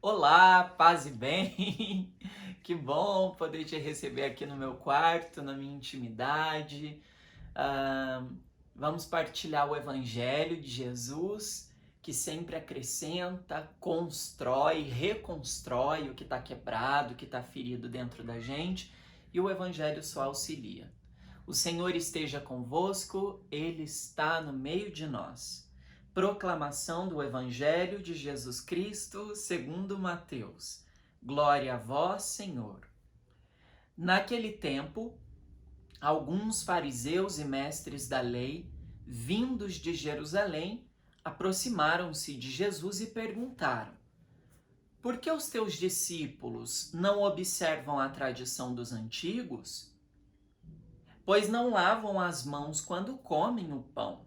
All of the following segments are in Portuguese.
Olá, paz e bem. Que bom poder te receber aqui no meu quarto, na minha intimidade. Ah, Vamos partilhar o Evangelho de Jesus, que sempre acrescenta, constrói, reconstrói o que está quebrado, o que está ferido dentro da gente, e o Evangelho só auxilia. O Senhor esteja convosco, Ele está no meio de nós. Proclamação do Evangelho de Jesus Cristo segundo Mateus. Glória a vós, Senhor. Naquele tempo, alguns fariseus e mestres da lei, vindos de Jerusalém, aproximaram-se de Jesus e perguntaram: Por que os teus discípulos não observam a tradição dos antigos? Pois não lavam as mãos quando comem o pão.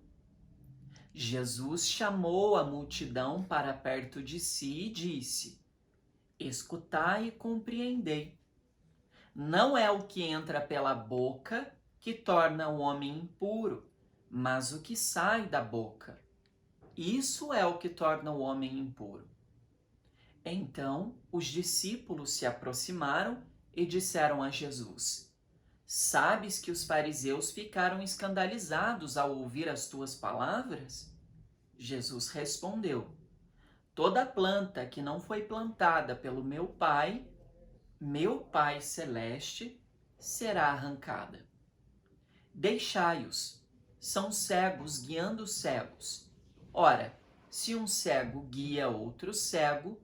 Jesus chamou a multidão para perto de si e disse: Escutai e compreendei. Não é o que entra pela boca que torna o homem impuro, mas o que sai da boca. Isso é o que torna o homem impuro. Então os discípulos se aproximaram e disseram a Jesus: Sabes que os fariseus ficaram escandalizados ao ouvir as tuas palavras? Jesus respondeu: Toda planta que não foi plantada pelo meu Pai Celeste, será arrancada. Deixai-os, são cegos guiando cegos. Ora, se um cego guia outro cego,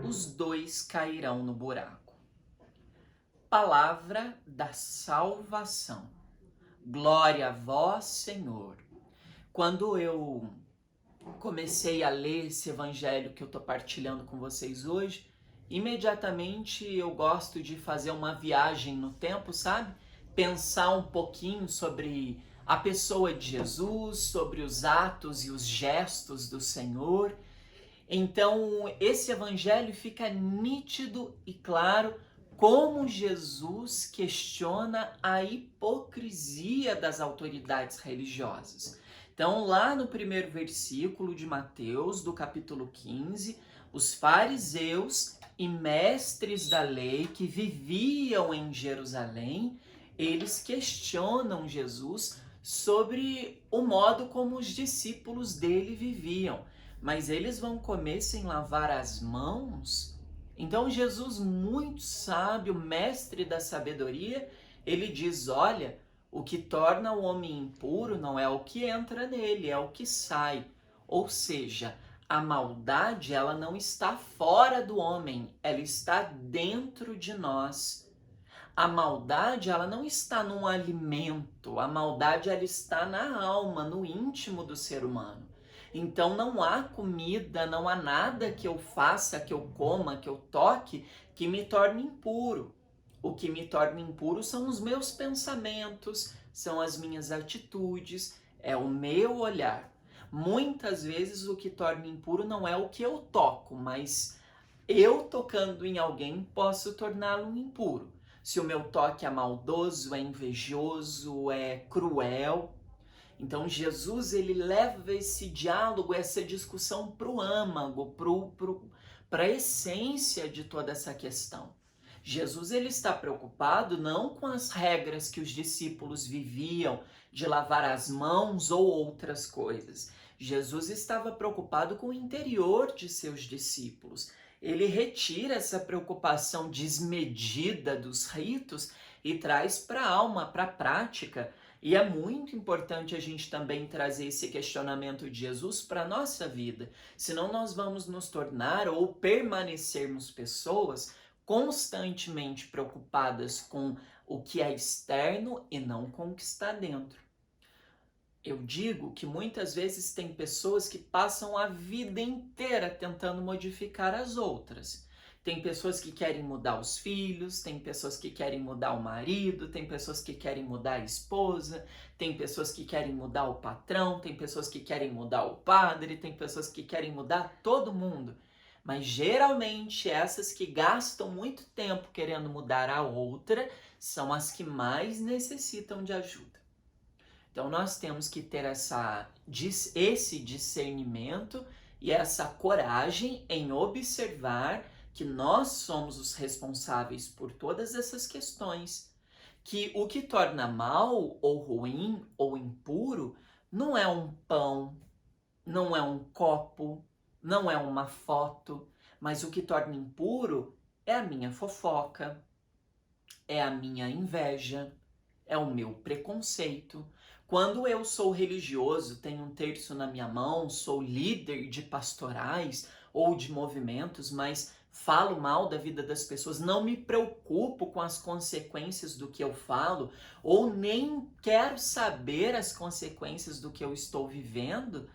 os dois cairão no buraco. Palavra da salvação. Glória a vós, Senhor. Quando eu comecei a ler esse evangelho que eu estou partilhando com vocês hoje, imediatamente eu gosto de fazer uma viagem no tempo, sabe? Pensar um pouquinho sobre a pessoa de Jesus, sobre os atos e os gestos do Senhor. Então, esse evangelho fica nítido e claro como Jesus questiona a hipocrisia das autoridades religiosas. Então, lá no primeiro versículo de Mateus, do capítulo 15, os fariseus e mestres da lei que viviam em Jerusalém, eles questionam Jesus sobre o modo como os discípulos dele viviam. Mas eles vão comer sem lavar as mãos? Então Jesus, muito sábio, mestre da sabedoria, ele diz: olha, o que torna o homem impuro não é o que entra nele, é o que sai. Ou seja, a maldade, ela não está fora do homem, ela está dentro de nós. A maldade, ela não está num alimento, a maldade, ela está na alma, no íntimo do ser humano. Então não há comida, não há nada que eu faça, que eu coma, que eu toque, que me torne impuro. O que me torna impuro são os meus pensamentos, são as minhas atitudes, é o meu olhar. Muitas vezes o que torna impuro não é o que eu toco, mas eu tocando em alguém posso torná-lo impuro. Se o meu toque é maldoso, é invejoso, é cruel. Então Jesus, ele leva esse diálogo, essa discussão para o âmago, para a essência de toda essa questão. Jesus, ele está preocupado não com as regras que os discípulos viviam de lavar as mãos ou outras coisas. Jesus estava preocupado com o interior de seus discípulos. Ele retira essa preocupação desmedida dos ritos e traz para a alma, para a prática. E é muito importante a gente também trazer esse questionamento de Jesus para a nossa vida. Senão nós vamos nos tornar ou permanecermos pessoas constantemente preocupadas com o que é externo e não com o que está dentro. Eu digo que muitas vezes tem pessoas que passam a vida inteira tentando modificar as outras. Tem pessoas que querem mudar os filhos, tem pessoas que querem mudar o marido, tem pessoas que querem mudar a esposa, tem pessoas que querem mudar o patrão, tem pessoas que querem mudar o padre, tem pessoas que querem mudar todo mundo. Mas geralmente essas que gastam muito tempo querendo mudar a outra são as que mais necessitam de ajuda. Então nós temos que ter esse discernimento e essa coragem em observar que nós somos os responsáveis por todas essas questões, que o que torna mal ou ruim ou impuro não é um pão, não é um copo, não é uma foto, mas o que torna impuro é a minha fofoca, é a minha inveja, é o meu preconceito. Quando eu sou religioso, tenho um terço na minha mão, sou líder de pastorais ou de movimentos, mas falo mal da vida das pessoas, não me preocupo com as consequências do que eu falo, ou nem quero saber as consequências do que eu estou vivendo,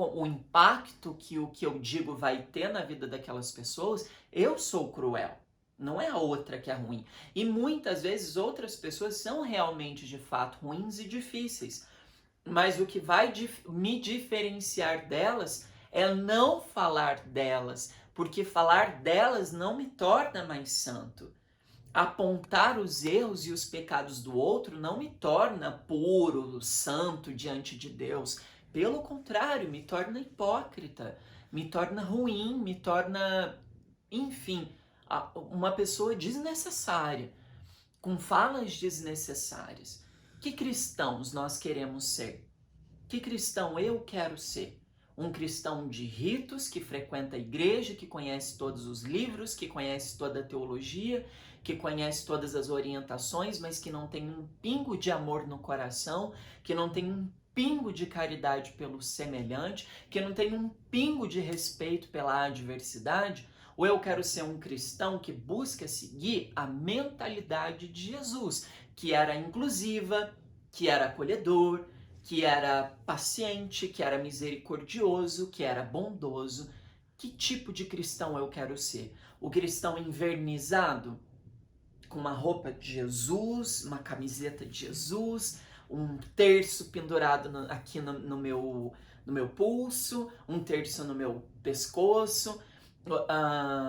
o impacto que o que eu digo vai ter na vida daquelas pessoas, eu sou cruel. Não é a outra que é ruim. E muitas vezes outras pessoas são realmente de fato ruins e difíceis. Mas o que vai me diferenciar delas é não falar delas, porque falar delas não me torna mais santo. Apontar os erros e os pecados do outro não me torna puro, santo diante de Deus. Pelo contrário, me torna hipócrita, me torna ruim, me torna, enfim, uma pessoa desnecessária, com falas desnecessárias. Que cristãos nós queremos ser? Que cristão eu quero ser? Um cristão de ritos, que frequenta a igreja, que conhece todos os livros, que conhece toda a teologia, que conhece todas as orientações, mas que não tem um pingo de amor no coração, que não tem um pingo de caridade pelo semelhante, que não tem um pingo de respeito pela adversidade? Ou eu quero ser um cristão que busca seguir a mentalidade de Jesus, que era inclusiva, que era acolhedor, que era paciente, que era misericordioso, que era bondoso? Que tipo de cristão eu quero ser? O cristão invernizado, com uma roupa de Jesus, uma camiseta de Jesus, um terço pendurado aqui no meu pulso, um terço no meu pescoço,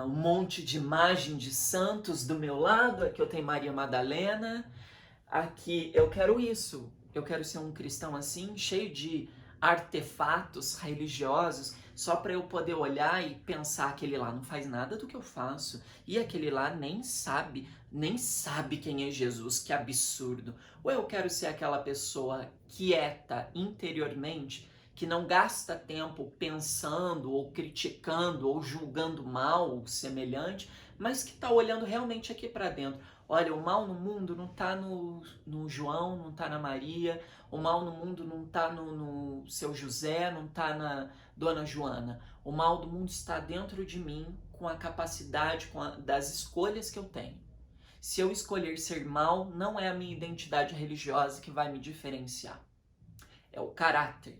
um monte de imagem de santos do meu lado. Aqui eu tenho Maria Madalena. Aqui eu quero isso. Eu quero ser um cristão assim, cheio de artefatos religiosos, só para eu poder olhar e pensar: aquele lá não faz nada do que eu faço, e aquele lá nem sabe quem é Jesus, que absurdo. Ou eu quero ser aquela pessoa quieta interiormente, que não gasta tempo pensando ou criticando ou julgando mal o semelhante, mas que está olhando realmente aqui para dentro. Olha, o mal no mundo não está no João, não está na Maria, o mal no mundo não está no seu José, não está na dona Joana. O mal do mundo está dentro de mim, com a capacidade das escolhas que eu tenho. Se eu escolher ser mal, não é a minha identidade religiosa que vai me diferenciar. É o caráter.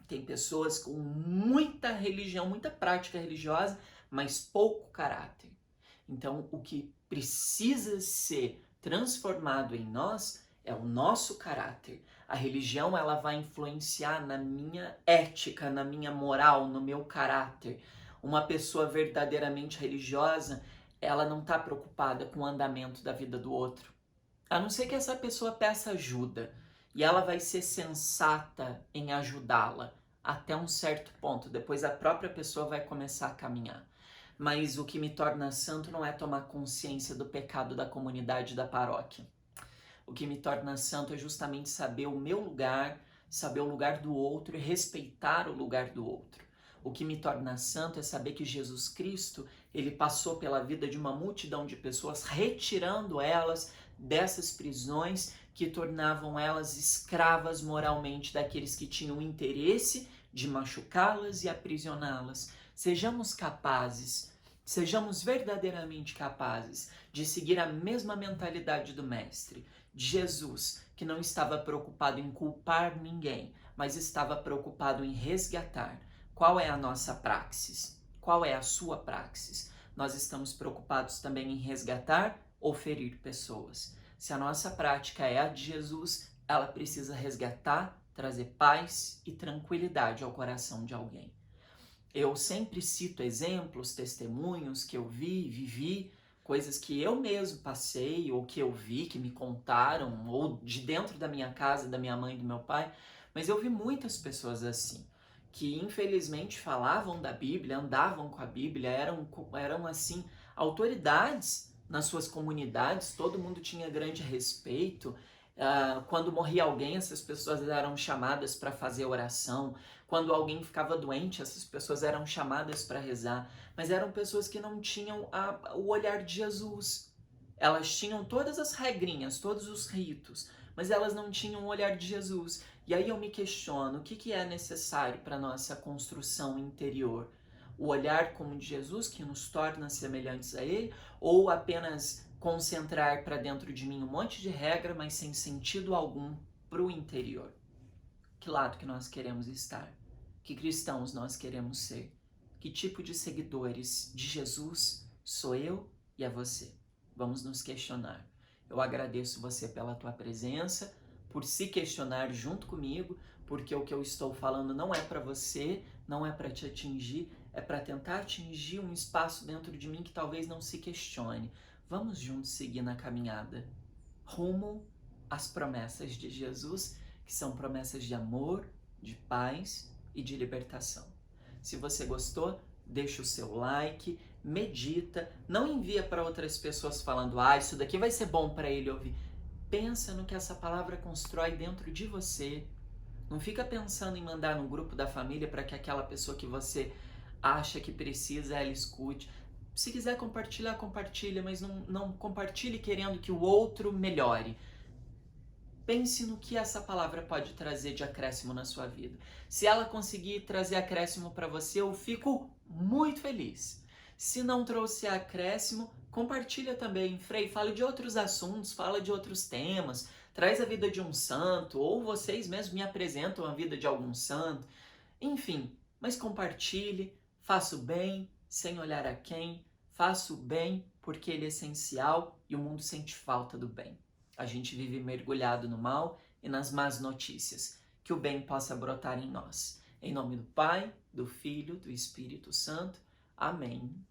Tem pessoas com muita religião, muita prática religiosa, mas pouco caráter. Então, o que precisa ser transformado em nós é o nosso caráter. A religião, ela vai influenciar na minha ética, na minha moral, no meu caráter. Uma pessoa verdadeiramente religiosa, ela não está preocupada com o andamento da vida do outro. A não ser que essa pessoa peça ajuda, e ela vai ser sensata em ajudá-la até um certo ponto. Depois a própria pessoa vai começar a caminhar. Mas o que me torna santo não é tomar consciência do pecado da comunidade, da paróquia. O que me torna santo é justamente saber o meu lugar, saber o lugar do outro e respeitar o lugar do outro. O que me torna santo é saber que Jesus Cristo, ele passou pela vida de uma multidão de pessoas, retirando elas dessas prisões que tornavam elas escravas moralmente daqueles que tinham interesse de machucá-las e aprisioná-las. Sejamos capazes, sejamos verdadeiramente capazes de seguir a mesma mentalidade do Mestre, de Jesus, que não estava preocupado em culpar ninguém, mas estava preocupado em resgatar. Qual é a nossa praxis? Qual é a sua praxis? Nós estamos preocupados também em resgatar ou ferir pessoas. Se a nossa prática é a de Jesus, ela precisa resgatar, trazer paz e tranquilidade ao coração de alguém. Eu sempre cito exemplos, testemunhos que eu vivi, coisas que eu mesmo passei, ou que eu vi, que me contaram, ou de dentro da minha casa, da minha mãe e do meu pai, mas eu vi muitas pessoas assim, que infelizmente falavam da Bíblia, andavam com a Bíblia, eram assim, autoridades nas suas comunidades, todo mundo tinha grande respeito. Quando morria alguém, essas pessoas eram chamadas para fazer oração. Quando alguém ficava doente, essas pessoas eram chamadas para rezar. Mas eram pessoas que não tinham o olhar de Jesus. Elas tinham todas as regrinhas, todos os ritos, mas elas não tinham o olhar de Jesus. E aí eu me questiono, o que é necessário para a nossa construção interior? O olhar como de Jesus, que nos torna semelhantes a Ele, ou apenas concentrar para dentro de mim um monte de regra, mas sem sentido algum para o interior? Que lado que nós queremos estar? Que cristãos nós queremos ser? Que tipo de seguidores de Jesus sou eu e é você? Vamos nos questionar. Eu agradeço você pela tua presença, por se questionar junto comigo, porque o que eu estou falando não é para você, não é para te atingir, é para tentar atingir um espaço dentro de mim que talvez não se questione. Vamos juntos seguir na caminhada rumo às promessas de Jesus, que são promessas de amor, de paz e de libertação. Se você gostou, deixa o seu like, medita, não envia para outras pessoas falando, isso daqui vai ser bom para ele ouvir. Pensa no que essa palavra constrói dentro de você. Não fica pensando em mandar no grupo da família para que aquela pessoa que você acha que precisa, ela escute. Se quiser compartilhar, compartilha, mas não compartilhe querendo que o outro melhore. Pense no que essa palavra pode trazer de acréscimo na sua vida. Se ela conseguir trazer acréscimo para você, eu fico muito feliz. Se não trouxer acréscimo, compartilha também, Frei. Fala de outros assuntos, fala de outros temas, traz a vida de um santo, ou vocês mesmos me apresentam a vida de algum santo. Enfim, mas compartilhe, faça o bem, sem olhar a quem, faça o bem porque ele é essencial e o mundo sente falta do bem. A gente vive mergulhado no mal e nas más notícias. Que o bem possa brotar em nós. Em nome do Pai, do Filho, do Espírito Santo. Amém